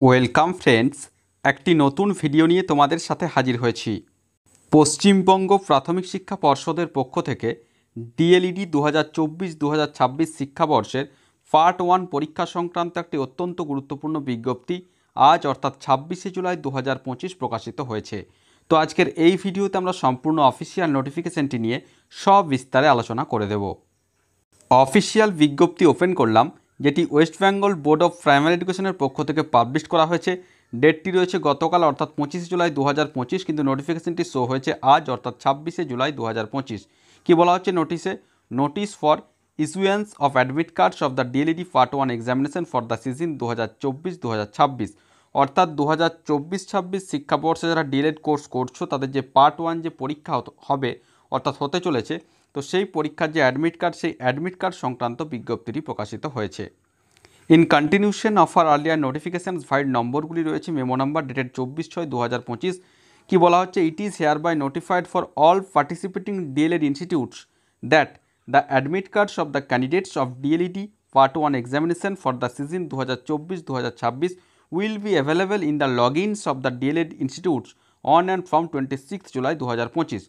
Welcome friends, একটি নতুন video নিয়ে তোমাদের সাথে হাজির হয়েছি। পশ্চিমবঙ্গ প্রাথমিক শিক্ষা পর্ষদের পক্ষ থেকে ডিএলইডি 2024-2026 শিক্ষাবর্ষের পার্ট 1 পরীক্ষা সংক্রান্ত একটি অত্যন্ত গুরুত্বপূর্ণ বিজ্ঞপ্তি আজ অর্থাৎ 26শে জুলাই 2025 প্রকাশিত হয়েছে। তো আজকের এই ভিডিওতে আমরা সম্পূর্ণ অফিসিয়াল নোটিফিকেশনটি নিয়ে সব বিস্তারে আলোচনা করে দেব। অফিসিয়াল বিজ্ঞপ্তি ওপেন করলাম, যেটি West Bengal board of primary এডুকেশনের পক্ষ থেকে পাবলিশ করা হয়েছে। ডেটটি রয়েছে গতকাল অর্থাৎ 25শে জুলাই 2025, কিন্তু নোটিফিকেশনটি শো হয়েছে আজ অর্থাৎ 26শে জুলাই 2025। কী বলা হচ্ছে নোটিশে? Notice for issuance of admit cards of the DLED part 1 examination for the season 2024-2026। অর্থাৎ 2024-26 শিক্ষাবর্ষে যারা ডিএলএড কোর্স করছো তাদের যে পার্ট 1 যে পরীক্ষা হবে অর্থাৎ হতে চলেছে, তো সেই পরীক্ষার যে অ্যাডমিট কার্ড, সেই অ্যাডমিট কার্ড সংক্রান্ত বিজ্ঞপ্তিটি প্রকাশিত হয়েছে। In continuation of our earlier notification, file নম্বরগুলি রয়েছে মেমো নাম্বার ডেটেড 24/6/2025। কি বলা হচ্ছে? It is hereby notified for all participating DElEd institutes that the admit cards of the candidates of DElEd part 1 examination for the season 2024-2026 will be available in the logins of the DLED institutes on and from 26 July 2025।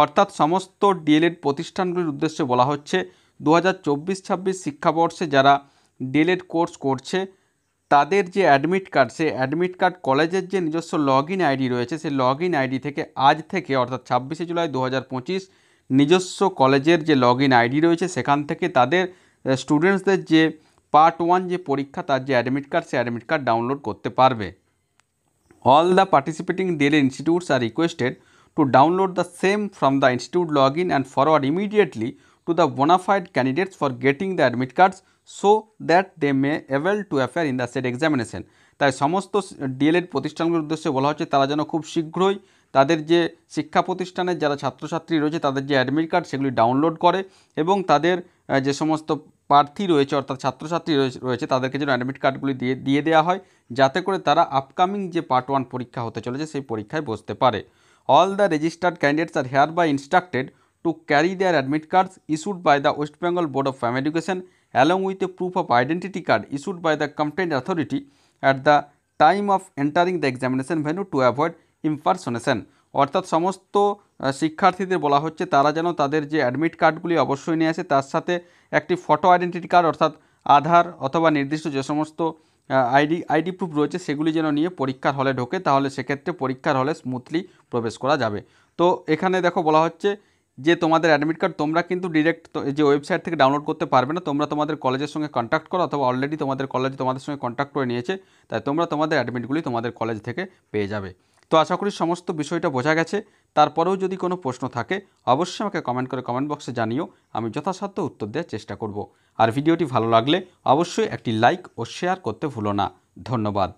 অর্থাৎ সমস্ত D.El.Ed প্রতিষ্ঠানগুলির উদ্দেশ্যে বলা হচ্ছে 2024-26 শিক্ষাবর্ষে যারা D.El.Ed course করছে তাদের যে অ্যাডমিট কার্ড, সেই অ্যাডমিট কার্ড কলেজের যে নিজস্ব লগ ইন আইডি রয়েছে, সেই লগ ইন আইডি থেকে আজ থেকে অর্থাৎ 26শে জুলাই 2025 নিজস্ব কলেজের যে লগ ইন আইডি রয়েছে সেখান থেকে তাদের স্টুডেন্টসদের যে পার্ট 1 যে পরীক্ষা তার যে অ্যাডমিট কার্ড, সেই অ্যাডমিট কার্ড ডাউনলোড করতে পারবে। All the participating DElEd institutes are requested to download the same from the institute login and forward immediately to the bona fide candidates for getting the admit cards so that they may able to appear in the said examination। তাই সমস্ত D.El.Ed প্রতিষ্ঠানগুলোর উদ্দেশ্যে বলা হচ্ছে তারা যেন খুব শীঘ্রই তাদের যে শিক্ষা প্রতিষ্ঠানের যারা ছাত্রছাত্রী রয়েছে তাদের যে অ্যাডমিট কার্ড সেগুলি ডাউনলোড করে এবং তাদের যে সমস্ত প্রার্থী রয়েছে অর্থাৎ ছাত্রছাত্রী রয়েছে তাদেরকে যেন অ্যাডমিট কার্ডগুলি দিয়ে দেওয়া হয়, যাতে করে তারা আপকামিং যে পার্ট 1 পরীক্ষা হতে চলেছে সেই পরীক্ষায় বসতে পারে। All the registered candidates are hereby instructed to carry their admit cards issued by the West Bengal Board of Primary Education along with a proof of identity card issued by the competent authority at the time of entering the examination venue to avoid impersonation। অর্থাৎ সমস্ত শিক্ষার্থীদের বলা হচ্ছে তারা যেন তাদের যে admit কার্ডগুলি অবশ্যই নিয়ে আসে, তার সাথে একটি ফটো আইডেন্টিটি কার্ড অর্থাৎ আধার অথবা নির্দিষ্ট যে সমস্ত আইডি প্রুফ রয়েছে সেগুলি যেন নিয়ে পরীক্ষার হলে ঢোকে, তাহলে সেক্ষেত্রে পরীক্ষার হলে স্মুথলি প্রবেশ করা যাবে। তো এখানে দেখো বলা হচ্ছে যে তোমাদের অ্যাডমিট কার্ড তোমরা কিন্তু ডিরেক্ট যে ওয়েবসাইট থেকে ডাউনলোড করতে পারবে না, তোমরা তোমাদের কলেজের সঙ্গে কন্ট্যাক্ট করো অথবা অলরেডি তোমাদের কলেজ তোমাদের সঙ্গে কন্ট্যাক্ট করে নিয়েছে, তাই তোমরা তোমাদের অ্যাডমিটগুলি তোমাদের কলেজ থেকে পেয়ে যাবে। তো আশা করি সমস্ত বিষয়টা বোঝা গেছে। তারপরেও যদি কোনো প্রশ্ন থাকে অবশ্যই আমাকে কমেন্ট করে কমেন্ট বক্সে জানিও, আমি যথাসাধ্য উত্তর দেওয়ার চেষ্টা করব। আর ভিডিওটি ভালো লাগলে অবশ্যই একটি লাইক ও শেয়ার করতে ভুলো না। ধন্যবাদ।